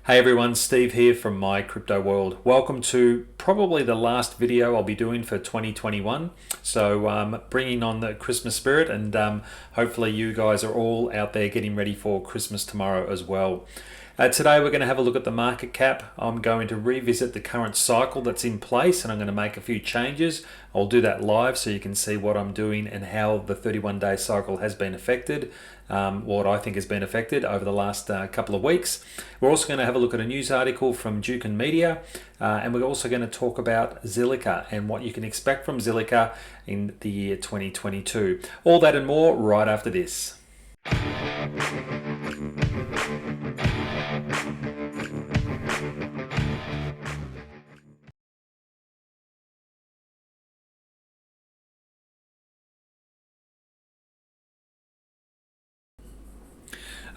Hey everyone, Steve here from My Crypto World. Welcome to probably the last video I'll be doing for 2021. So bringing on the Christmas spirit, and hopefully you guys are all out there getting ready for Christmas tomorrow as well. Today we're going to have a look at the market cap. I'm going to revisit the current cycle that's in place, and I'm going to make a few changes. I'll do that live so you can see what I'm doing and how the 31-day cycle has been affected, what I think has been affected over the last couple of weeks. We're also going to have a look at a news article from Duke and Media, and we're also going to talk about Zilliqa and what you can expect from Zilliqa in the year 2022. All that and more right after this.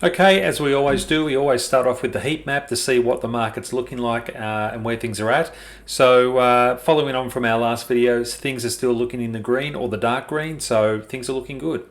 Okay, as we always do, we always start off with the heat map to see what the market's looking like and where things are at. So following on from our last videos, things are still looking in the green or the dark green, so things are looking good.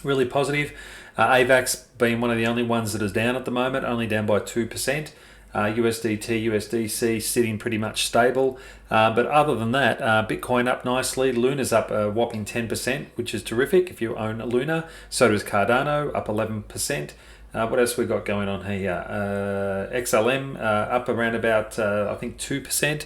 Really positive. AVAX being one of the only ones that is down at the moment, only down by 2%. USDT, USDC sitting pretty much stable. But other than that, Bitcoin up nicely. Luna's up a whopping 10%, which is terrific if you own Luna. So does Cardano, up 11%. What else we got going on here? XLM up around about, I think, 2%.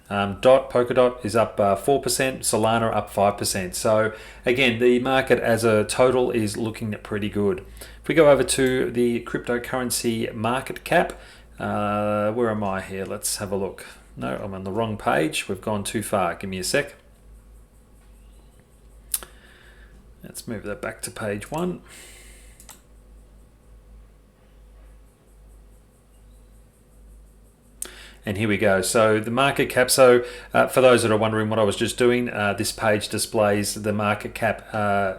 Polkadot is up 4%, Solana up 5%. So again, the market as a total is looking pretty good. If we go over to the cryptocurrency market cap, where am I here? Let's have a look. No, I'm on the wrong page. We've gone too far. Give me a sec. Let's move that back to page 1. And here we go. So the market cap. So for those that are wondering what I was just doing, this page displays the market cap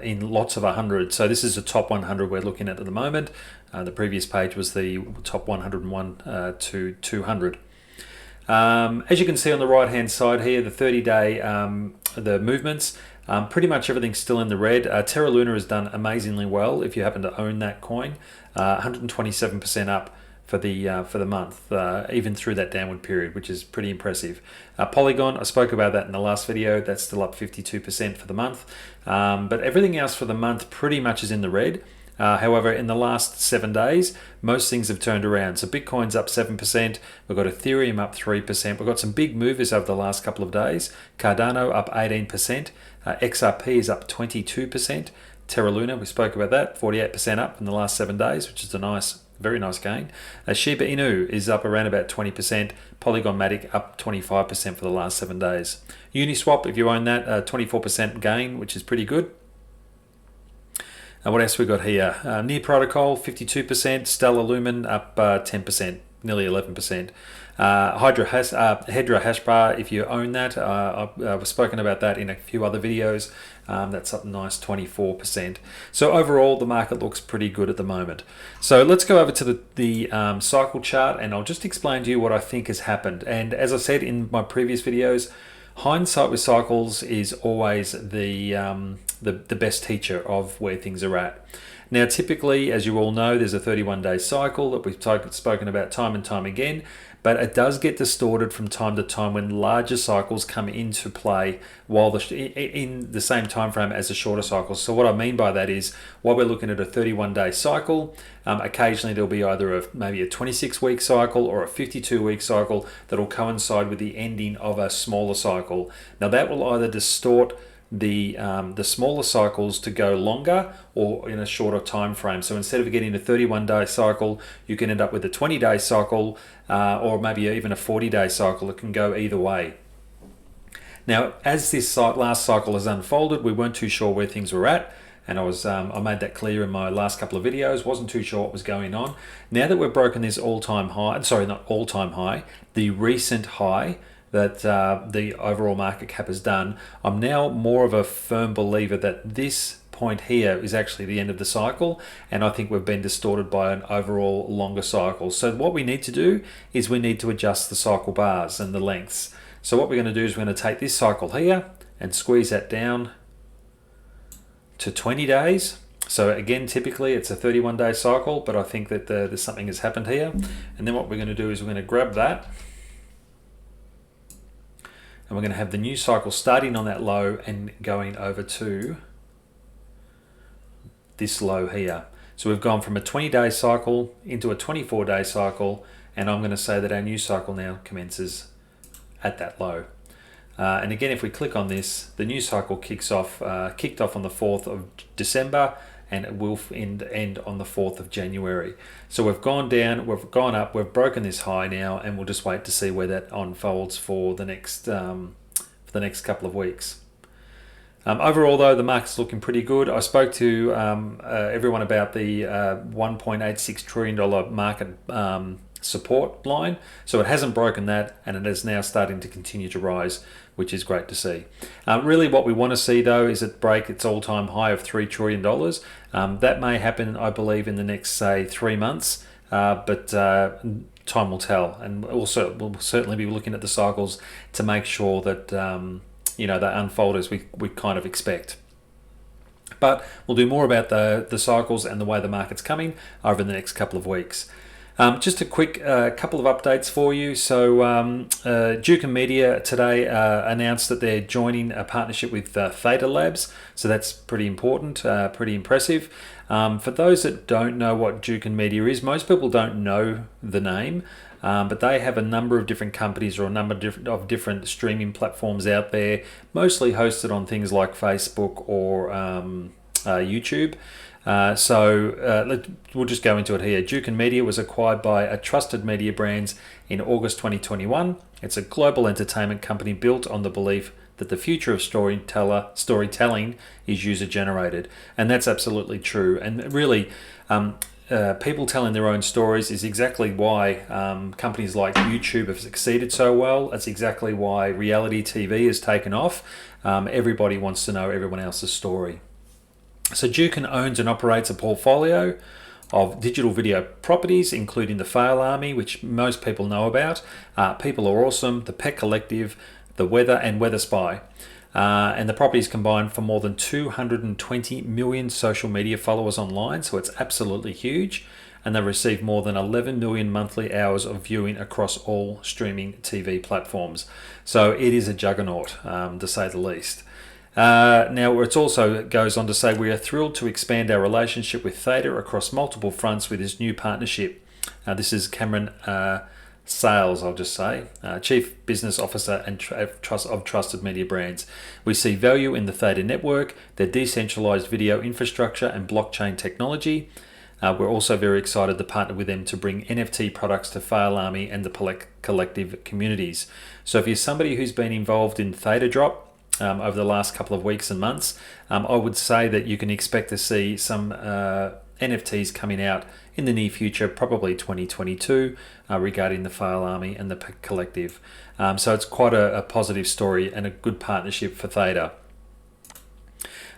in lots of 100. So this is the top 100 we're looking at the moment. The previous page was the top 101 to 200. As you can see on the right hand side here, the 30-day the movements, pretty much everything's still in the red. Terra Luna has done amazingly well if you happen to own that coin, 127% up for the month, even through that downward period, which is pretty impressive. Polygon, I spoke about that in the last video. That's still up 52% for the month, but everything else for the month pretty much is in the red. However, in the last 7 days, most things have turned around. So Bitcoin's up 7%. We've got Ethereum up 3%. We've got some big movers over the last couple of days. Cardano up 18%. XRP is up 22%. Terra Luna, we spoke about that, 48% up in the last 7 days, which is a very nice gain. Shiba Inu is up around about 20%. Polygon Matic up 25% for the last 7 days. Uniswap, if you own that, 24% gain, which is pretty good. What else we got here? Near Protocol, 52%. Stellar Lumen up 10%, nearly 11%. Hedra Hashbar, if you own that, I've spoken about that in a few other videos. That's up a nice 24%. So overall, the market looks pretty good at the moment. So let's go over to the cycle chart, and I'll just explain to you what I think has happened. And as I said in my previous videos, hindsight with cycles is always the best teacher of where things are at. Now, typically, as you all know, there's a 31-day cycle that we've spoken about time and time again, but it does get distorted from time to time when larger cycles come into play while in the same time frame as the shorter cycles. So what I mean by that is, while we're looking at a 31-day cycle, occasionally there'll be either maybe a 26-week cycle or a 52-week cycle that'll coincide with the ending of a smaller cycle. Now, that will either distort the smaller cycles to go longer or in a shorter time frame. So instead of getting a 31-day cycle, you can end up with a 20-day cycle or maybe even a 40-day cycle. It can go either way. Now, as this last cycle has unfolded, we weren't too sure where things were at, and I made that clear in my last couple of videos. Wasn't too sure what was going on. Now that we've broken this all-time high, sorry, not all-time high, the recent high that the overall market cap has done, I'm now more of a firm believer that this point here is actually the end of the cycle, and I think we've been distorted by an overall longer cycle. So what we need to do is we need to adjust the cycle bars and the lengths. So what we're going to do is we're going to take this cycle here and squeeze that down to 20 days, So again, typically it's a 31-day cycle, but I think that there's something has happened here. And then what we're going to do is we're going to grab that, and we're going to have the new cycle starting on that low and going over to this low here. So we've gone from a 20-day cycle into a 24-day cycle, and I'm going to say that our new cycle now commences at that low. And again, if we click on this, the new cycle kicked off on the 4th of December, and it will end on the 4th of January. So we've gone down, we've gone up, we've broken this high now, and we'll just wait to see where that unfolds for the next couple of weeks. Overall, though, the market's looking pretty good. I spoke to everyone about the $1.86 trillion market support line. So it hasn't broken that, and it is now starting to continue to rise, which is great to see. Really what we want to see, though, is it break its all-time high of $3 trillion. That may happen, I believe, in the next, say, 3 months, but time will tell. And also we'll certainly be looking at the cycles to make sure that they unfold as we kind of expect. But we'll do more about the cycles and the way the market's coming over the next couple of weeks. Just a quick couple of updates for you. So Duke Media today announced that they're joining a partnership with Theta Labs. So that's pretty important, pretty impressive. For those that don't know what Duke Media is, most people don't know the name, but they have a number of different companies or a number of different streaming platforms out there, mostly hosted on things like Facebook or YouTube. We'll just go into it here. Duke Media was acquired by a Trusted Media Brands in August 2021. It's a global entertainment company built on the belief that the future of storytelling is user-generated. And that's absolutely true. And really, people telling their own stories is exactly why companies like YouTube have succeeded so well. That's exactly why reality TV has taken off. Everybody wants to know everyone else's story. So Duke owns and operates a portfolio of digital video properties, including the Tfuel Army, which most people know about, People Are Awesome, The Pet Collective, The Weather, and Weather Spy. And the properties combine for more than 220 million social media followers online, so it's absolutely huge. And they receive more than 11 million monthly hours of viewing across all streaming TV platforms. So it is a juggernaut, to say the least. Now, it also goes on to say, we are thrilled to expand our relationship with Theta across multiple fronts with this new partnership. This is Cameron Sales, I'll just say, Chief Business Officer of Trusted Media Brands. We see value in the Theta network, their decentralized video infrastructure and blockchain technology. We're also very excited to partner with them to bring NFT products to Tfuel Army and the collective communities. So if you're somebody who's been involved in Theta Drop, over the last couple of weeks and months, I would say that you can expect to see some NFTs coming out in the near future, probably 2022, regarding the Tfuel Army and the collective. So it's quite a positive story and a good partnership for Theta.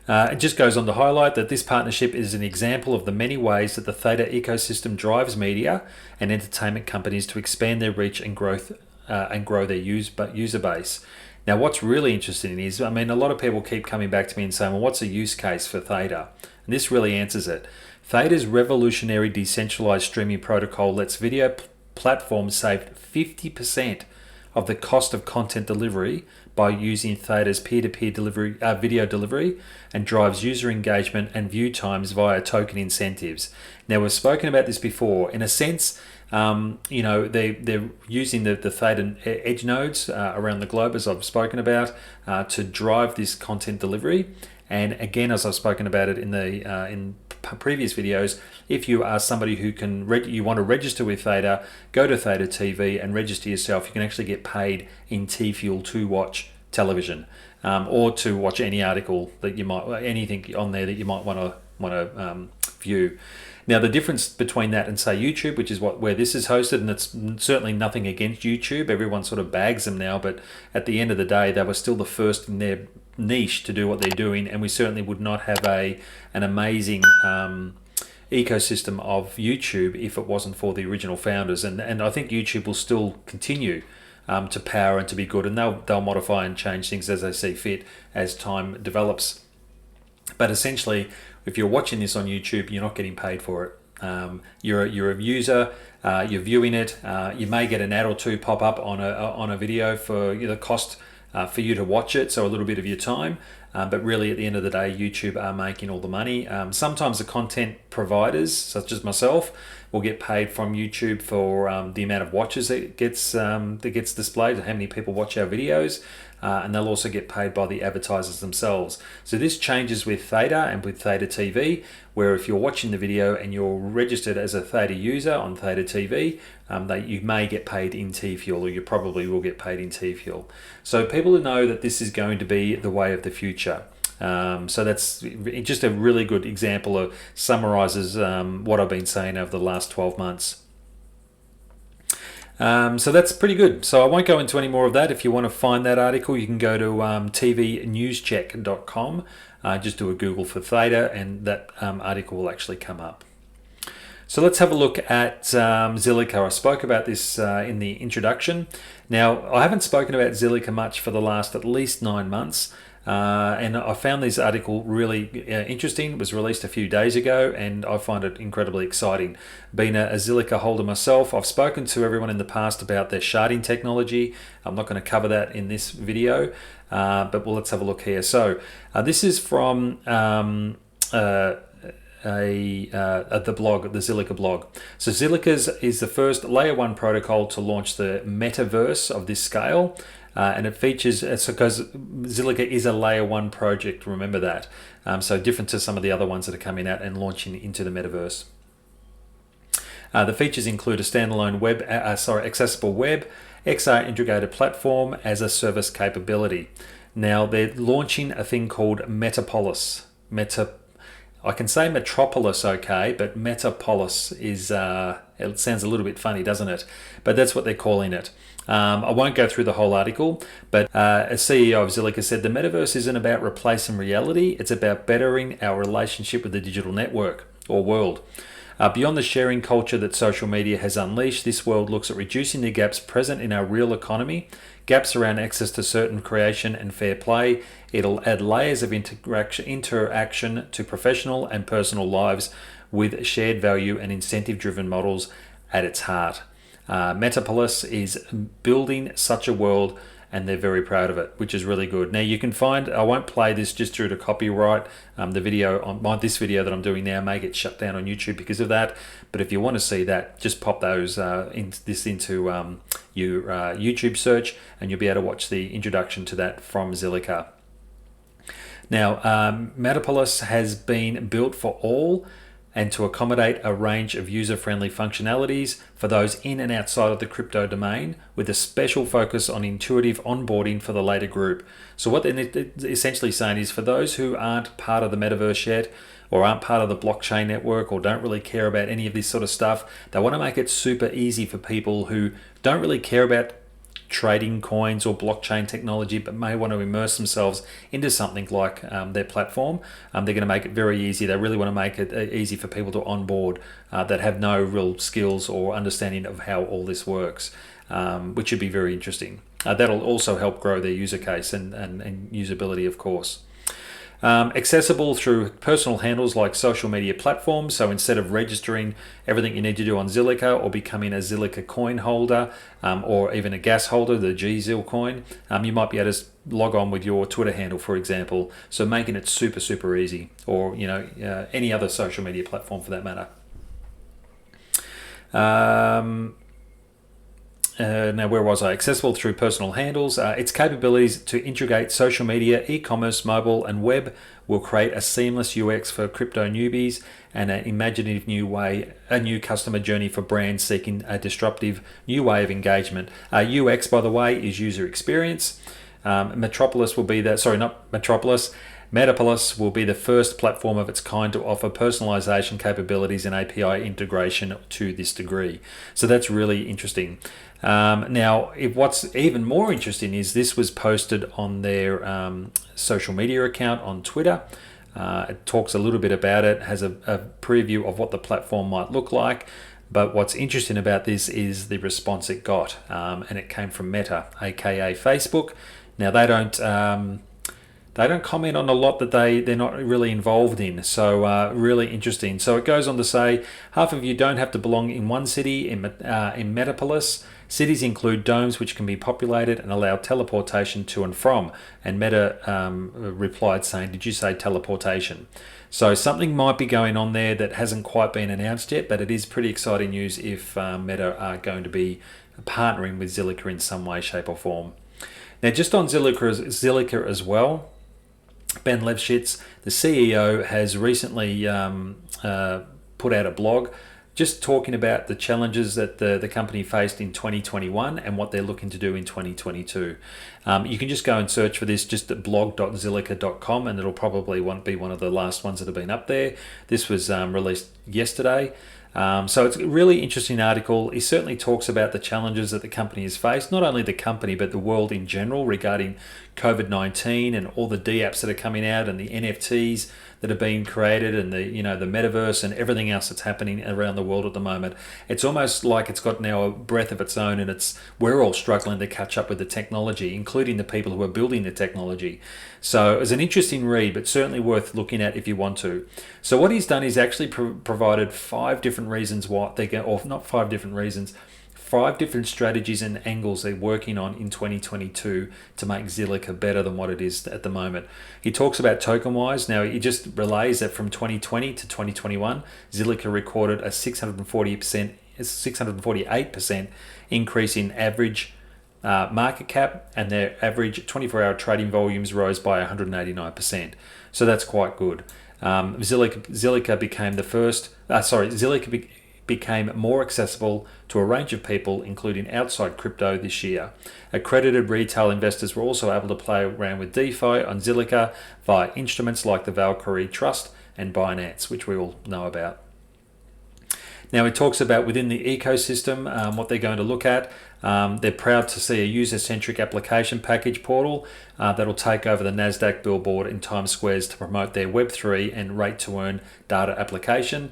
It just goes on to highlight that this partnership is an example of the many ways that the Theta ecosystem drives media and entertainment companies to expand their reach and growth and grow their user base. Now, what's really interesting is, a lot of people keep coming back to me and saying, well, what's a use case for Theta? And this really answers it. Theta's revolutionary decentralized streaming protocol lets video platforms save 50% of the cost of content delivery by using Theta's peer-to-peer video delivery, and drives user engagement and view times via token incentives. Now, we've spoken about this before. In a sense, they're using the Theta edge nodes around the globe, as I've spoken about, to drive this content delivery. And again, as I've spoken about it in previous videos, if you are somebody who you want to register with Theta, go to Theta TV and register yourself. You can actually get paid in Tfuel to watch television, or to watch any article that anything on there that you might want to view. Now, the difference between that and, say, YouTube, which is where this is hosted, and it's certainly nothing against YouTube, everyone sort of bags them now, but at the end of the day, they were still the first in their niche to do what they're doing, and we certainly would not have an amazing ecosystem of YouTube if it wasn't for the original founders. And I think YouTube will still continue to power and to be good, and they'll modify and change things as they see fit as time develops. But essentially, if you're watching this on YouTube, you're not getting paid for it. You're a user, you're viewing it. You may get an ad or two pop up on a video for the cost for you to watch it, so a little bit of your time. But really, at the end of the day, YouTube are making all the money. Sometimes the content providers, such as myself, will get paid from YouTube for the amount of watches that gets displayed, and how many people watch our videos. And they'll also get paid by the advertisers themselves. So this changes with Theta and with Theta TV, where if you're watching the video and you're registered as a Theta user on Theta TV, you may get paid in Tfuel, or you probably will get paid in Tfuel. So people know that this is going to be the way of the future. So that's just a really good example of summarizes what I've been saying over the last 12 months. So that's pretty good. So I won't go into any more of that. If you want to find that article, you can go to tvnewscheck.com. Just do a Google for Theta, and that article will actually come up. So let's have a look at Zilliqa. I spoke about this in the introduction. Now, I haven't spoken about Zilliqa much for the last at least 9 months. And I found this article really interesting. It was released a few days ago, and I find it incredibly exciting. Being a Zilliqa holder myself, I've spoken to everyone in the past about their sharding technology. I'm not going to cover that in this video, but let's have a look here. So this is from the blog, the Zilliqa blog. So Zilliqa is the first layer 1 protocol to launch the metaverse of this scale. And it features, because Zilliqa is a layer 1 project, remember that. So different to some of the other ones that are coming out and launching into the metaverse. The features include a standalone accessible web, XR integrated platform as a service capability. Now they're launching a thing called Metapolis. I can say Metropolis, okay, but Metapolis is, it sounds a little bit funny, doesn't it? But that's what they're calling it. I won't go through the whole article, but a CEO of Zilliqa said the metaverse isn't about replacing reality, it's about bettering our relationship with the digital network or world. Beyond the sharing culture that social media has unleashed, this world looks at reducing the gaps present in our real economy, gaps around access to certain creation and fair play. It'll add layers of interaction to professional and personal lives with shared value and incentive-driven models at its heart. Metapolis is building such a world, and they're very proud of it, which is really good. Now you can find, I won't play this just due to copyright. The video on this video that I'm doing now may get shut down on YouTube because of that. But if you want to see that, just pop those into your YouTube search, and you'll be able to watch the introduction to that from Zilliqa. Now, Metapolis has been built for all and to accommodate a range of user-friendly functionalities for those in and outside of the crypto domain, with a special focus on intuitive onboarding for the later group. So what they're essentially saying is, for those who aren't part of the metaverse yet, or aren't part of the blockchain network, or don't really care about any of this sort of stuff, they want to make it super easy for people who don't really care about trading coins or blockchain technology, but may want to immerse themselves into something like their platform. They're going to make it very easy. They really want to make it easy for people to onboard that have no real skills or understanding of how all this works, which should be very interesting. That'll also help grow their user case and usability, of course. Accessible through personal handles like social media platforms. So instead of registering everything you need to do on Zilliqa, or becoming a Zilliqa coin holder, or even a gas holder, the GZIL coin, you might be able to log on with your Twitter handle, for example. So making it super, super easy, or any other social media platform for that matter. Now, where was I? Accessible through personal handles. Its capabilities to integrate social media, e-commerce, mobile, and web will create a seamless UX for crypto newbies and an imaginative a new customer journey for brands seeking a disruptive new way of engagement. UX, by the way, is user experience. Metapolis will be the first platform of its kind to offer personalization capabilities and API integration to this degree. So that's really interesting. Now, what's even more interesting is this was posted on their social media account on Twitter. It talks a little bit about it, has a preview of what the platform might look like. But what's interesting about this is the response it got, and it came from Meta, aka Facebook. Now they they don't comment on a lot that they're not really involved in. So really interesting. So it goes on to say, half of you don't have to belong in one city in Metapolis. Cities include domes which can be populated and allow teleportation to and from. And Meta replied saying, did you say teleportation? So something might be going on there that hasn't quite been announced yet, but it is pretty exciting news if Meta are going to be partnering with Zilliqa in some way, shape or form. Now, just on Zilliqa as well, Ben Levshitz, the CEO, has recently put out a blog just talking about the challenges that the company faced in 2021 and what they're looking to do in 2022. You can just go and search for this just at blog.zilliqa.com, and it'll probably be one of the last ones that have been up there. This was released yesterday. So it's a really interesting article. He certainly talks about the challenges that the company has faced, not only the company, but the world in general regarding COVID-19 and all the D-apps that are coming out and the NFTs that are being created and the metaverse and everything else that's happening around the world at the moment. It's almost like it's got now a breath of its own, and we're all struggling to catch up with the technology, including the people who are building the technology. So it's an interesting read, but certainly worth looking at if you want to. So what he's done is actually provided 5 different reasons why they go, or not 5 different reasons, 5 different strategies and angles they're working on in 2022 to make Zilliqa better than what it is at the moment. He talks about token-wise. Now, he just relays that from 2020 to 2021, Zilliqa recorded a 648% increase in average market cap, and their average 24-hour trading volumes rose by 189%. So that's quite good. Zilliqa became more accessible to a range of people, including outside crypto this year. Accredited retail investors were also able to play around with DeFi on Zilliqa via instruments like the Valkyrie Trust and Binance, which we all know about. Now, it talks about within the ecosystem what they're going to look at. They're proud to see a user-centric application package portal that'll take over the NASDAQ billboard in Times Squares to promote their Web3 and rate-to-earn data application,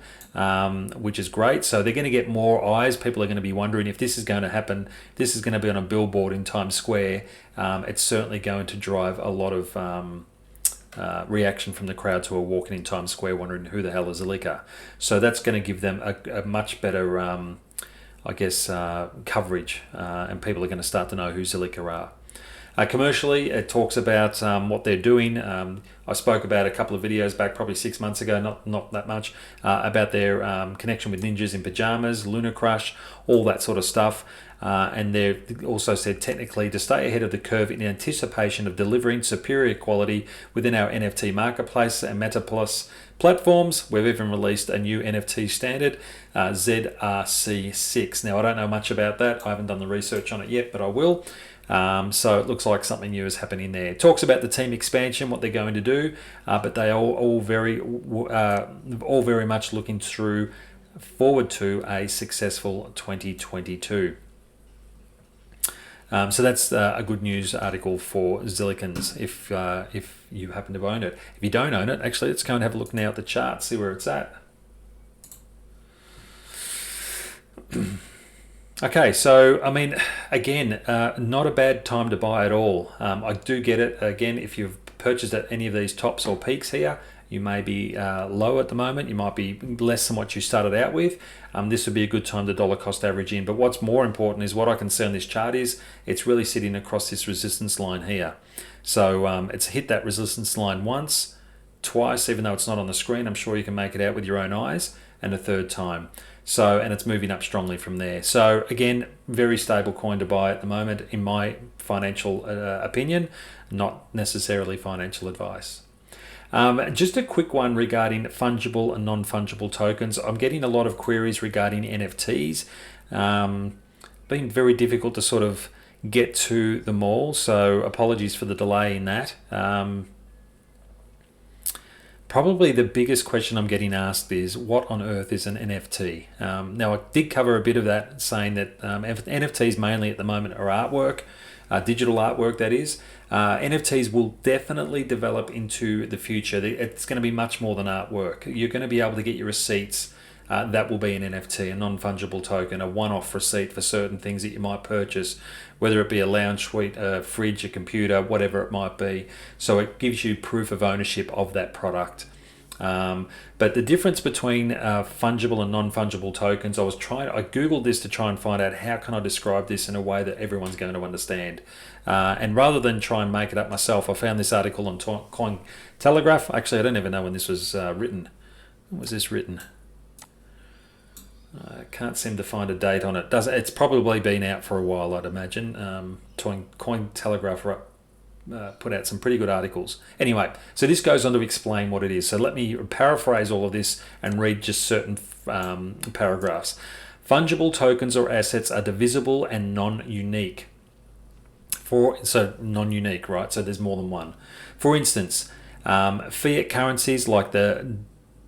which is great. So they're going to get more eyes. People are going to be wondering if this is going to happen. This is going to be on a billboard in Times Square. It's certainly going to drive a lot of reaction from the crowds who are walking in Times Square wondering who the hell is Zilliqa. So that's going to give them a much better, coverage, and people are going to start to know who Zilliqa are. Commercially, it talks about what they're doing. I spoke about a couple of videos back, probably 6 months ago, not that much, about their connection with ninjas in pajamas, Lunar Crush, all that sort of stuff. And they also said technically to stay ahead of the curve in anticipation of delivering superior quality within our NFT marketplace and Metapolis platforms. We've even released a new NFT standard, ZRC6. Now, I don't know much about that. I haven't done the research on it yet, but I will. So it looks like something new is happening there. It talks about the team expansion, what they're going to do, but they are all very much looking forward to a successful 2022. So that's a good news article for Zilliqans if you happen to own it. If you don't own it, actually, let's go and have a look now at the chart, see where it's at. Okay, so I mean, again, not a bad time to buy at all. I do get it. Again, if you've purchased at any of these tops or peaks here, you may be low at the moment. You might be less than what you started out with. This would be a good time to dollar cost average in. But what's more important is what I can see on this chart is it's really sitting across this resistance line here. So it's hit that resistance line once, twice, even though it's not on the screen. I'm sure you can make it out with your own eyes, and a third time. So, and it's moving up strongly from there. So again, very stable coin to buy at the moment, in my financial opinion, not necessarily financial advice. Just a quick one regarding fungible and non-fungible tokens. I'm getting a lot of queries regarding NFTs. Been very difficult to sort of get to them all, so apologies for the delay in that. Probably the biggest question I'm getting asked is, what on earth is an NFT? Now, I did cover a bit of that, saying that NFTs mainly at the moment are artwork, digital artwork that is. NFTs will definitely develop into the future. It's going to be much more than artwork. You're going to be able to get your receipts that will be an NFT, a non-fungible token, a one-off receipt for certain things that you might purchase, whether it be a lounge suite, a fridge, a computer, whatever it might be. So it gives you proof of ownership of that product. But the difference between fungible and non-fungible tokens, I googled this to try and find out how can I describe this in a way that everyone's going to understand. And rather than try and make it up myself, I found this article on Cointelegraph. Actually, I don't even know when this was written. When was this written? I can't seem to find a date on it. It's probably been out for a while, I'd imagine. Cointelegraph put out some pretty good articles. Anyway, so this goes on to explain what it is. So let me paraphrase all of this and read just certain paragraphs. Fungible tokens or assets are divisible and non-unique. Non-unique, right? So there's more than one. For instance, fiat currencies like the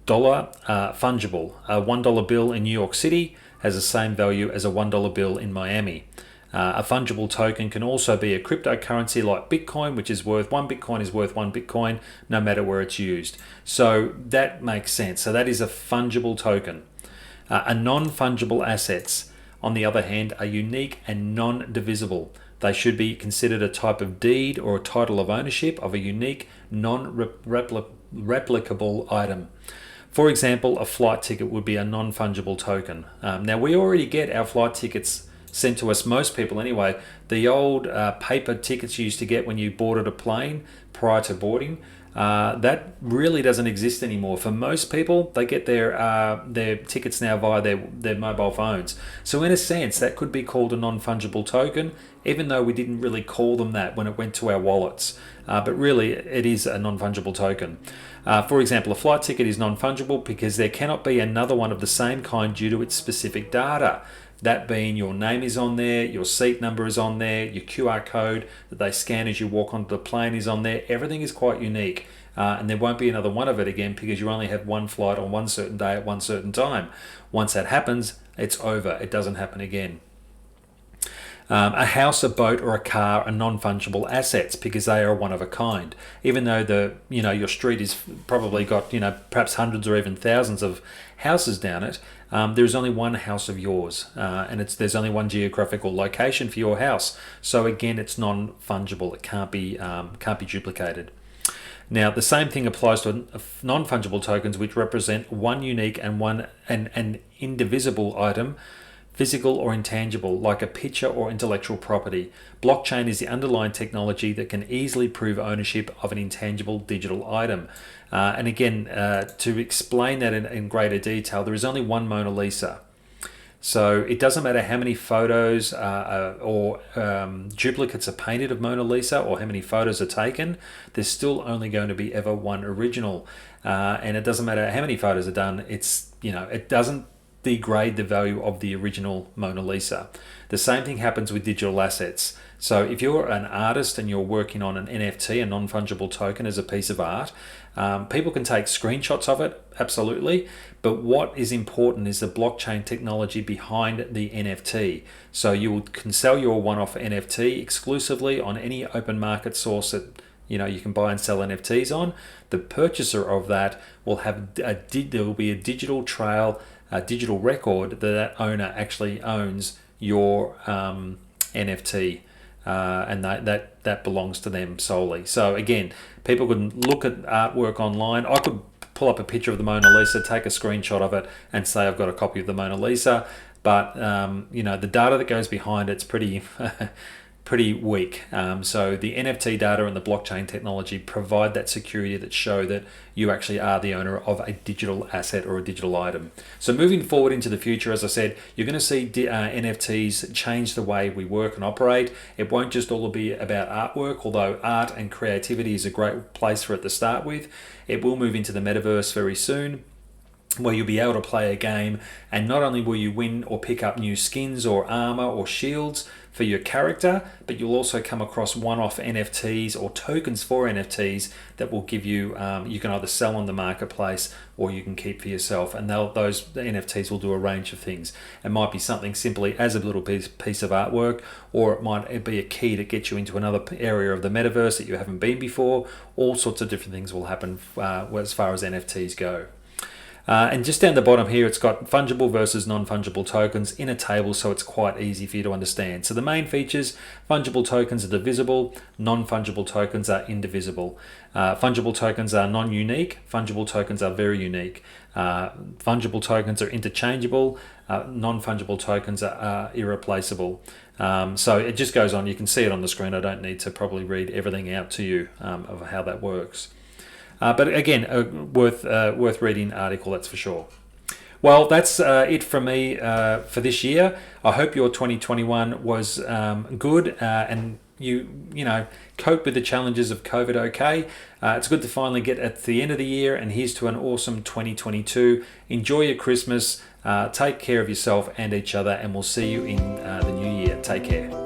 dollar are fungible. A $1 bill in New York City has the same value as a $1 bill in Miami. A fungible token can also be a cryptocurrency like Bitcoin, which is worth one Bitcoin no matter where it's used. So that makes sense. So that is a fungible token. A non-fungible assets, on the other hand, are unique and non-divisible. They should be considered a type of deed or a title of ownership of a unique, non-replicable item. For example, a flight ticket would be a non-fungible token. Now, we already get our flight tickets sent to us, most people anyway. The old paper tickets you used to get when you boarded a plane prior to boarding, that really doesn't exist anymore. For most people, they get their tickets now via their mobile phones. So in a sense, that could be called a non-fungible token, even though we didn't really call them that when it went to our wallets. But really, it is a non-fungible token. For example, a flight ticket is non-fungible because there cannot be another one of the same kind due to its specific data. That being your name is on there, your seat number is on there, your QR code that they scan as you walk onto the plane is on there. Everything is quite unique. And there won't be another one of it again because you only have one flight on one certain day at one certain time. Once that happens, it's over. It doesn't happen again. A house, a boat, or a car are non-fungible assets because they are one of a kind. Even though your street is probably got perhaps hundreds or even thousands of houses down it, there is only one house of yours, and there's only one geographical location for your house. So again, it's non-fungible. It can't be duplicated. Now, the same thing applies to non-fungible tokens, which represent one unique and an indivisible item, physical or intangible, like a picture or intellectual property. Blockchain is the underlying technology that can easily prove ownership of an intangible digital item. And again, to explain that in greater detail, there is only one Mona Lisa. So it doesn't matter how many photos or duplicates are painted of Mona Lisa or how many photos are taken, there's still only going to be ever one original. And it doesn't matter how many photos are done, it doesn't degrade the value of the original Mona Lisa. The same thing happens with digital assets. So if you're an artist and you're working on an NFT, a non-fungible token as a piece of art, people can take screenshots of it, absolutely. But what is important is the blockchain technology behind the NFT. So you can sell your one-off NFT exclusively on any open market source that you can buy and sell NFTs on. The purchaser of that will have there will be a digital trail, a digital record that owner actually owns your NFT, and that belongs to them solely. So again, people can look at artwork online. I could pull up a picture of the Mona Lisa, take a screenshot of it, and say I've got a copy of the Mona Lisa. But the data that goes behind it's pretty pretty weak. So the NFT data and the blockchain technology provide that security that show that you actually are the owner of a digital asset or a digital item. So moving forward into the future, as I said, you're going to see NFTs change the way we work and operate. It won't just all be about artwork, although art and creativity is a great place for it to start with. It will move into the metaverse very soon, where you'll be able to play a game, and not only will you win or pick up new skins or armor or shields for your character, but you'll also come across one-off NFTs or tokens for NFTs that will give you, you can either sell on the marketplace or you can keep for yourself. And the NFTs will do a range of things. It might be something simply as a little piece of artwork, or it might be a key to get you into another area of the metaverse that you haven't been before. All sorts of different things will happen as far as NFTs go. And just down the bottom here, it's got fungible versus non-fungible tokens in a table, so it's quite easy for you to understand. So the main features: fungible tokens are divisible, non-fungible tokens are indivisible. Fungible tokens are non-unique, fungible tokens are very unique. Fungible tokens are interchangeable, non-fungible tokens are irreplaceable. So it just goes on. You can see it on the screen. I don't need to probably read everything out to you of how that works. But again, worth reading article, that's for sure. Well, that's it from me for this year. I hope your 2021 was good and you know cope with the challenges of COVID okay. It's good to finally get at the end of the year, and here's to an awesome 2022. Enjoy your Christmas. Take care of yourself and each other, and we'll see you in the new year. Take care.